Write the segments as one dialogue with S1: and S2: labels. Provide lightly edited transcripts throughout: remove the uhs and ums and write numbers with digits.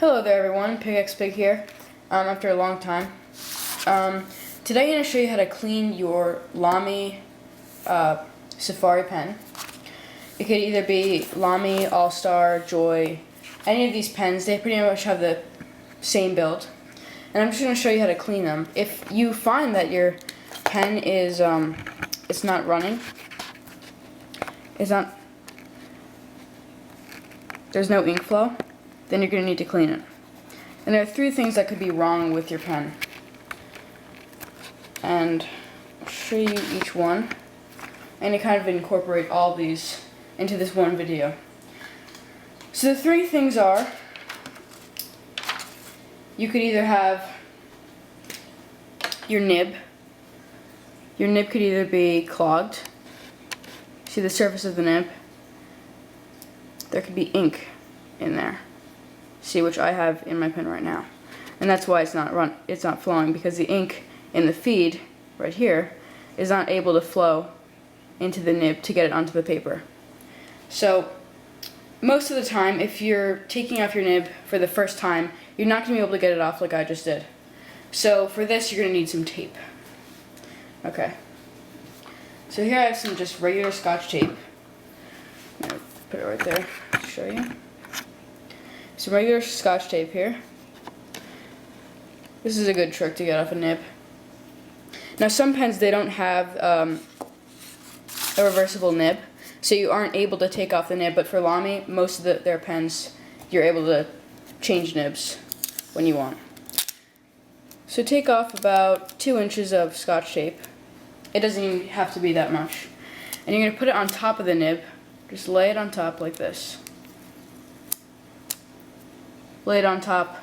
S1: Hello there everyone, ppig here, after a long time. Today I'm going to show you how to clean your Lamy Safari pen. It could either be Lamy, All-Star, Joy, any of these pens. They pretty much have the same build. And I'm just going to show you how to clean them. If you find that your pen is, it's not running, there's no ink flow, then you're going to need to clean it. And there are three things that could be wrong with your pen. And I'll show you each one. And to kind of incorporate all these into this one video. So the three things are, you could either have your nib. Your nib could either be clogged. See the surface of the nib? There could be ink in there. See, which I have in my pen right now. And that's why it's not flowing, because the ink in the feed right here is not able to flow into the nib to get it onto the paper. So most of the time, if you're taking off your nib for the first time, you're not going to be able to get it off like I just did. So for this, you're going to need some tape. Okay. So here I have some just regular Scotch tape. I'm going to put it right there to show you. Some regular Scotch tape here. This is a good trick to get off a nib. Now some pens, they don't have a reversible nib, so you aren't able to take off the nib, but for Lamy, most of their pens, you're able to change nibs when you want. So take off about 2 inches of Scotch tape. It doesn't even have to be that much. And you're going to put it on top of the nib. Just lay it on top like this. Lay it on top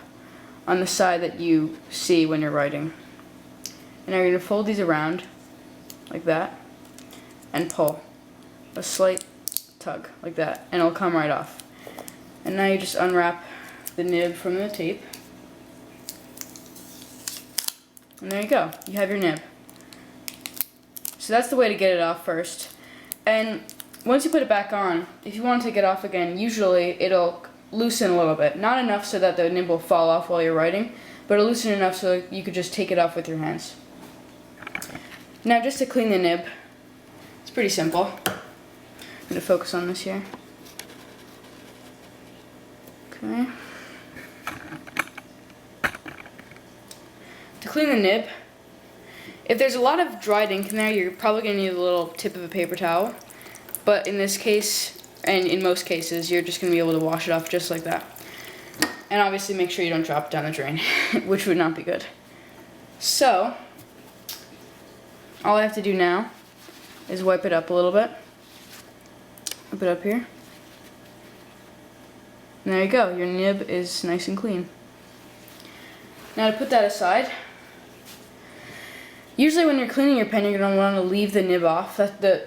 S1: on the side that you see when you're writing. And now you're going to fold these around like that and pull. A slight tug like that, and it'll come right off. And now you just unwrap the nib from the tape. And there you go. You have your nib. So that's the way to get it off first. And once you put it back on, if you want to take it off again, usually it'll loosen a little bit. Not enough so that the nib will fall off while you're writing, but it'll loosen enough so you could just take it off with your hands. Now just to clean the nib, it's pretty simple. I'm going to focus on this here. Okay. To clean the nib, if there's a lot of dried ink in there, you're probably going to need a little tip of a paper towel. But in this case, and in most cases, you're just going to be able to wash it off just like that. And obviously make sure you don't drop it down the drain, which would not be good. So, all I have to do now is wipe it up a little bit. Wipe it up here. And there you go, your nib is nice and clean. Now to put that aside, usually when you're cleaning your pen, you're going to want to leave the nib off.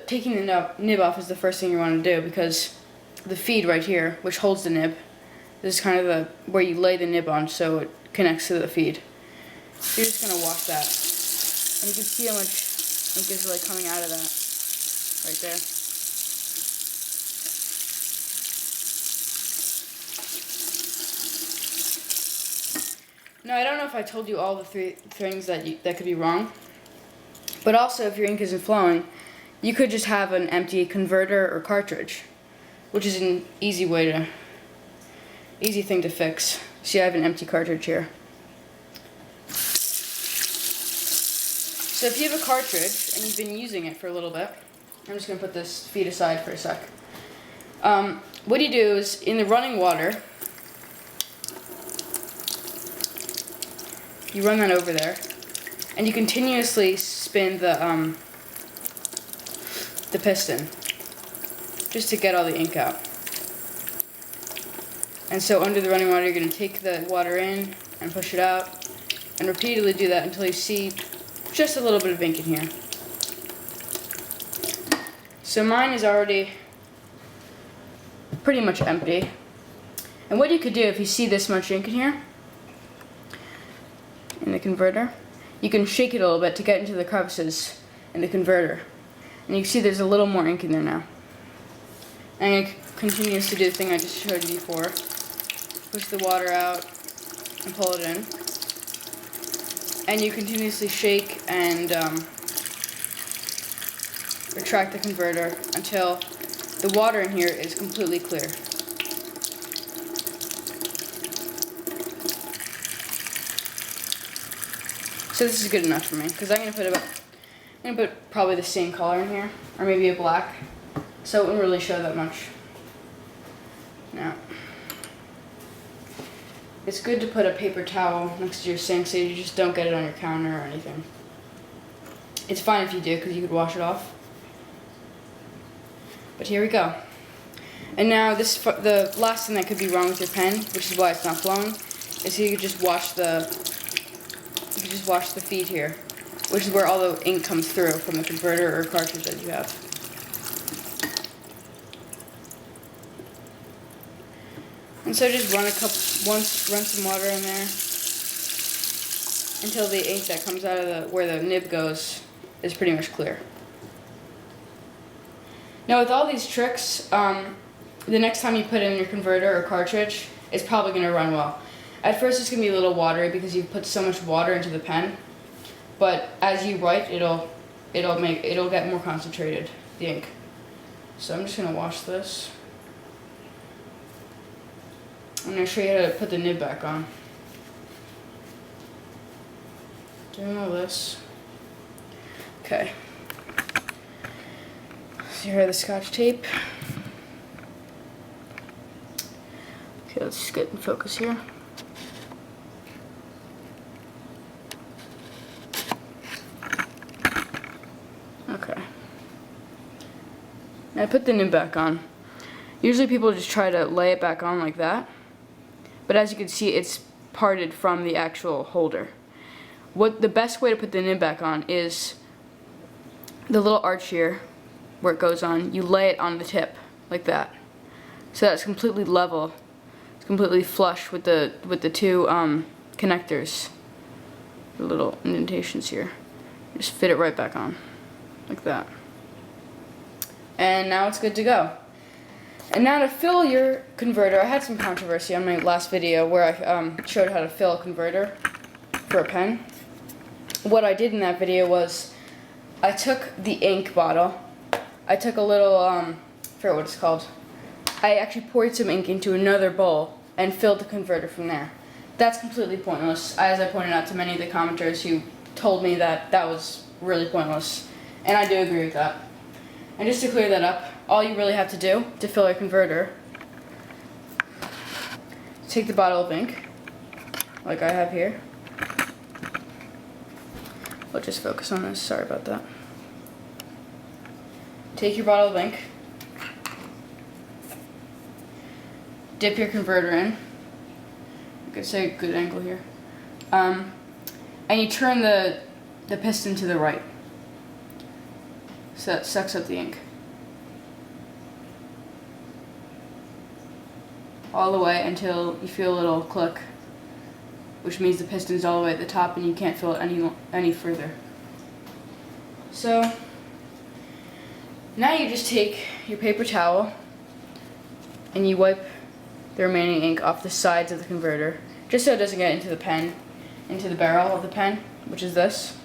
S1: Taking the nib off is the first thing you want to do, because the feed right here, which holds the nib, this is kind of where you lay the nib on so it connects to the feed. So you're just going to wash that. And you can see how much ink is really coming out of that right there. Now I don't know if I told you all the three things that could be wrong. But also, if your ink isn't flowing, you could just have an empty converter or cartridge, which is an easy thing to fix. See, I have an empty cartridge here. So if you have a cartridge and you've been using it for a little bit, I'm just going to put this feed aside for a sec. What you do is, in the running water, you run that over there, and you continuously spin the piston just to get all the ink out. And so under the running water, you're going to take the water in and push it out, and repeatedly do that until you see just a little bit of ink in here. So mine is already pretty much empty. And what you could do if you see this much ink in here, in the converter, you can shake it a little bit to get into the crevices in the converter. And you can see there's a little more ink in there now. And I'm going to continue to do the thing I just showed you before. Push the water out, and pull it in. And you continuously shake and retract the converter until the water in here is completely clear. So this is good enough for me, because I'm gonna put probably the same color in here, or maybe a black, so it wouldn't really show that much. Now, it's good to put a paper towel next to your sink so you just don't get it on your counter or anything. It's fine if you do, because you could wash it off. But here we go. And now the last thing that could be wrong with your pen, which is why it's not flowing, is you could just wash the feed here, which is where all the ink comes through from the converter or cartridge that you have. And so just run some water in there until the ink that comes out of where the nib goes is pretty much clear. Now with all these tricks, the next time you put in your converter or cartridge, it's probably going to run well. At first it's going to be a little watery because you've put so much water into the pen, but as you write, it'll get more concentrated, the ink. So I'm just going to wash this. I'm going to show you how to put the nib back on. Doing all this. Okay. So here are the Scotch tape. Okay, let's just get in focus here. Okay. Now I put the nib back on. Usually people just try to lay it back on like that, but as you can see, it's parted from the actual holder. The best way to put the nib back on is the little arch here, where it goes on. You lay it on the tip like that, so that's completely level. It's completely flush with the two connectors, the little indentations here. Just fit it right back on, like that. And now it's good to go. And now to fill your converter, I had some controversy on my last video where I showed how to fill a converter for a pen. What I did in that video was I took the ink bottle, I took a little, I forget what it's called, I actually poured some ink into another bowl and filled the converter from there. That's completely pointless, as I pointed out to many of the commenters who told me that that was really pointless, and I do agree with that. And just to clear that up, all you really have to do to fill your converter, take the bottle of ink, like I have here. I'll just focus on this, sorry about that. Take your bottle of ink, dip your converter in, you could say a good angle here, and you turn the piston to the right, so that sucks up the ink. All the way until you feel a little click, which means the piston's all the way at the top and you can't fill it any further. So now you just take your paper towel and you wipe the remaining ink off the sides of the converter, just so it doesn't get into the pen, into the barrel of the pen, which is this.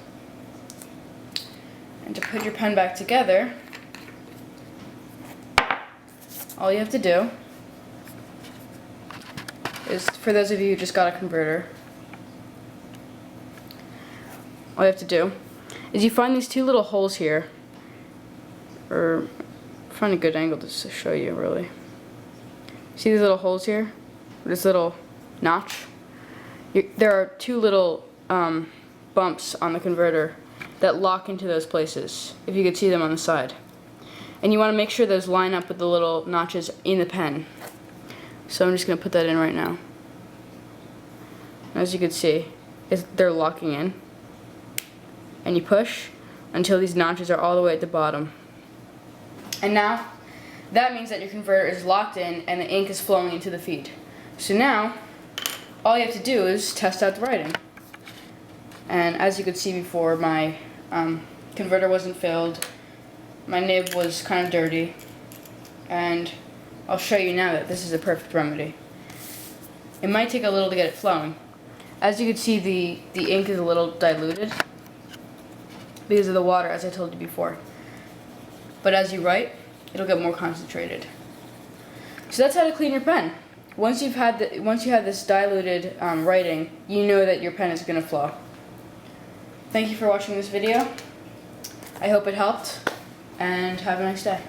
S1: And to put your pen back together, all you have to do is, for those of you who just got a converter, all you have to do is you find these two little holes here, or find a good angle to show you really. See these little holes here? This little notch? There are two little bumps on the converter that lock into those places, if you could see them on the side. And you want to make sure those line up with the little notches in the pen. So I'm just going to put that in right now. As you can see, they're locking in. And you push until these notches are all the way at the bottom. And now, that means that your converter is locked in and the ink is flowing into the feed. So now, all you have to do is test out the writing. And as you could see before, my converter wasn't filled, my nib was kind of dirty, and I'll show you now that this is a perfect remedy. It might take a little to get it flowing, As you can see, the ink is a little diluted because of the water, as I told you before. But as you write, it'll get more concentrated. So that's how to clean your pen. Once you have this diluted writing, you know that your pen is going to flow. Thank you for watching this video. I hope it helped, and have a nice day.